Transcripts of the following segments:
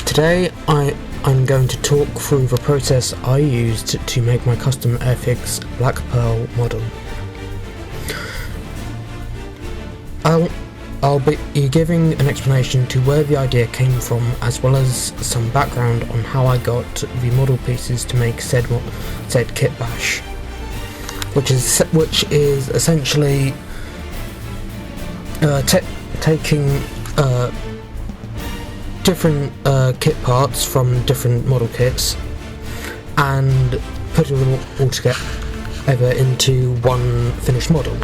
Today I'm going to talk through the process I used to make my custom Airfix Black Pearl model. I'll be giving an explanation to where the idea came from, as well as some background on how I got the model pieces to make said kit bash, which is essentially taking different kit parts from different model kits and putting them all together into one finished model.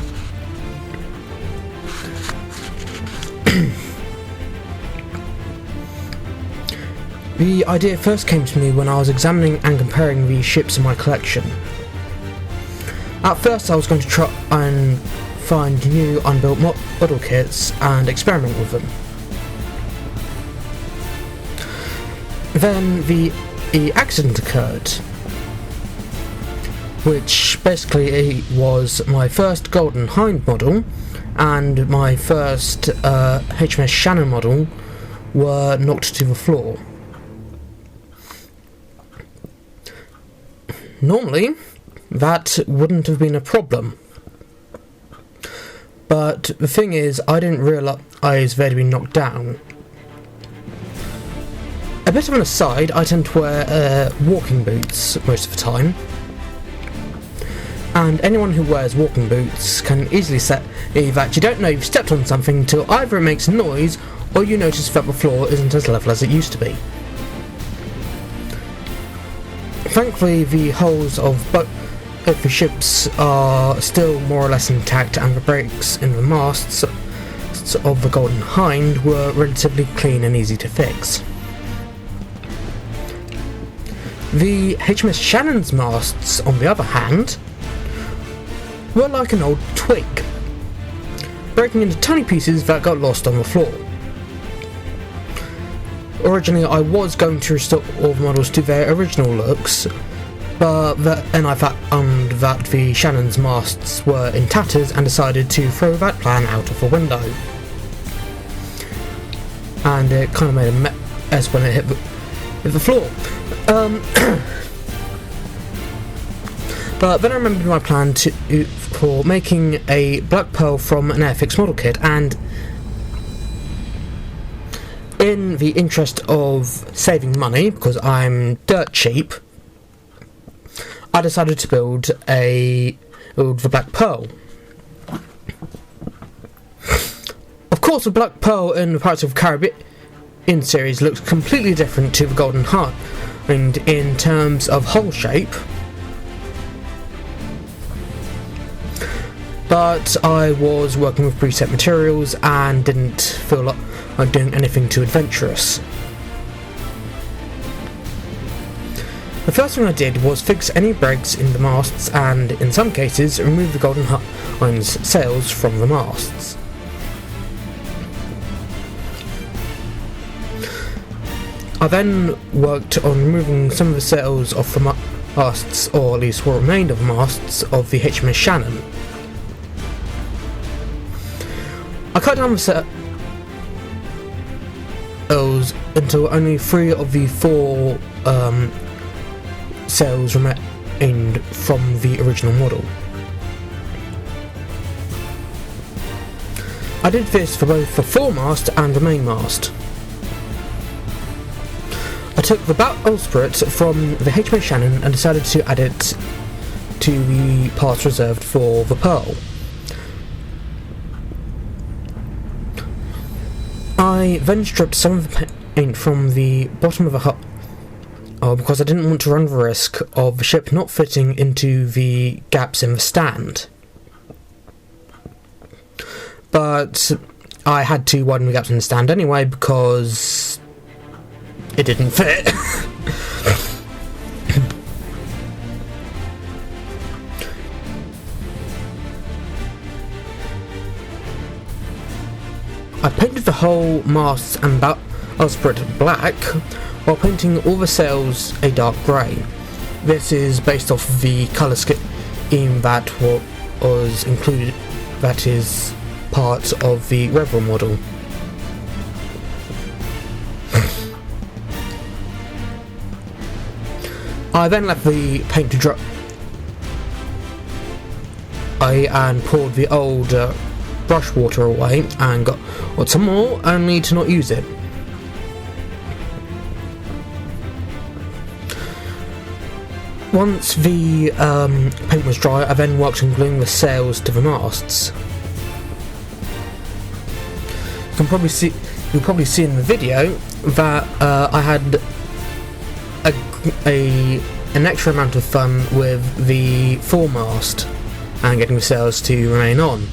The idea first came to me when I was examining and comparing the ships in my collection. At first I was going to try and find new unbuilt model kits and experiment with them. Then the accident occurred, which basically was my first Golden Hind model and my first HMS Shannon model were knocked to the floor. Normally, that wouldn't have been a problem, but the thing is, I didn't realise they'd been knocked down. A bit of an aside, I tend to wear walking boots most of the time, and anyone who wears walking boots can easily say that you don't know you've stepped on something until either it makes a noise or you notice that the floor isn't as level as it used to be. Thankfully, the hulls of both the ships are still more or less intact, and the breaks in the masts of the Golden Hind were relatively clean and easy to fix. The HMS Shannon's masts, on the other hand, were like an old twig, breaking into tiny pieces that got lost on the floor. Originally, I was going to restore all the models to their original looks, but then I found that the Shannon's masts were in tatters and decided to throw that plan out of the window. And it kind of made a mess when it hit the floor. But then I remembered my plan for making a Black Pearl from an Airfix model kit, and in the interest of saving money, because I'm dirt cheap, I decided to build the Black Pearl. Of course, the Black Pearl in the Pirates of the Caribbean series looks completely different to the Golden Hind in terms of hull shape, but I was working with preset materials and didn't feel like doing anything too adventurous. The first thing I did was fix any breaks in the masts and, in some cases, remove the Golden Hind's sails from the masts. I then worked on removing some of the sails off the masts, or at least what remained of the masts, of the HMS Shannon. I cut down the sails until only 3 of the 4 sails remained from the original model. I did this for both the foremast and the mainmast. I took the bowsprit from the HMS Shannon and decided to add it to the parts reserved for the Pearl. I then stripped some of the paint from the bottom of the hull because I didn't want to run the risk of the ship not fitting into the gaps in the stand. But I had to widen the gaps in the stand anyway because it didn't fit. I painted the whole masts and bowsprit black, while painting all the sails a dark grey. This is based off the colour scheme that was included, that is part of the Revell model. I then left the paint to dry and poured the old brush water away and got some more, only to not use it. Once the paint was dry, I then worked on gluing the sails to the masts. You'll probably see in the video that I had an extra amount of fun with the foremast and getting the sails to remain on.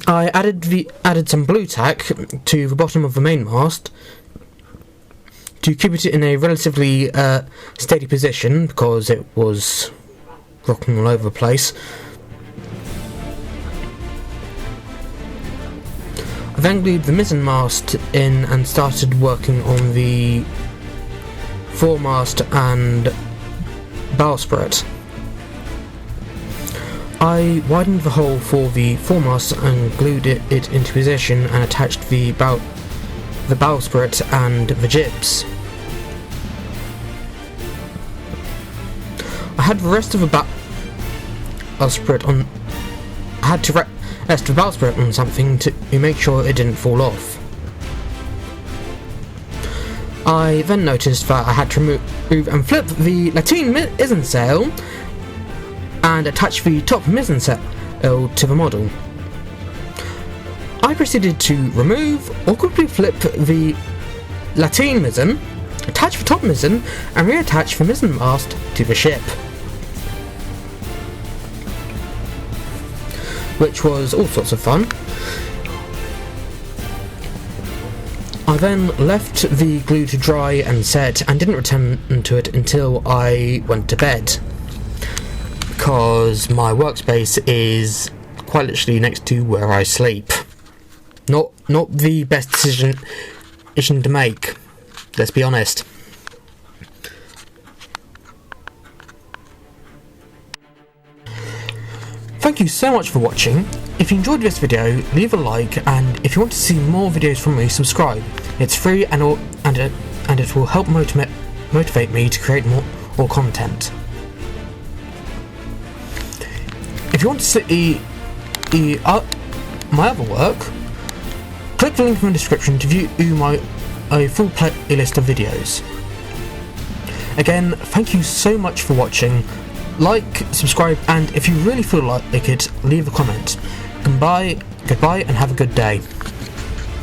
I added some blue tack to the bottom of the main mast to keep it in a relatively steady position because it was rocking all over the place. I then glued the mizzen mast in and started working on the foremast and bowsprit. I widened the hole for the foremast and glued it into position and attached the bowsprit and the jibs. I had the rest of the bowsprit on. I had to rest the bowsprit on something to make sure it didn't fall off. I then noticed that I had to remove and flip the lateen mizzen sail and attach the top mizzen sail to the model. I proceeded to remove or quickly flip the lateen mizzen, attach the top mizzen, and reattach the mizzen mast to the ship, which was all sorts of fun. I then left the glue to dry and set and didn't return to it until I went to bed, because my workspace is quite literally next to where I sleep. Not the best decision to make, let's be honest. Thank you so much for watching. If you enjoyed this video, leave a like, and if you want to see more videos from me, subscribe. It's free and it will help motivate me to create more content. If you want to see my other work, click the link in the description to view a full playlist of videos. Again, thank you so much for watching. Like, subscribe, and if you really feel like it, leave a comment. Goodbye and have a good day.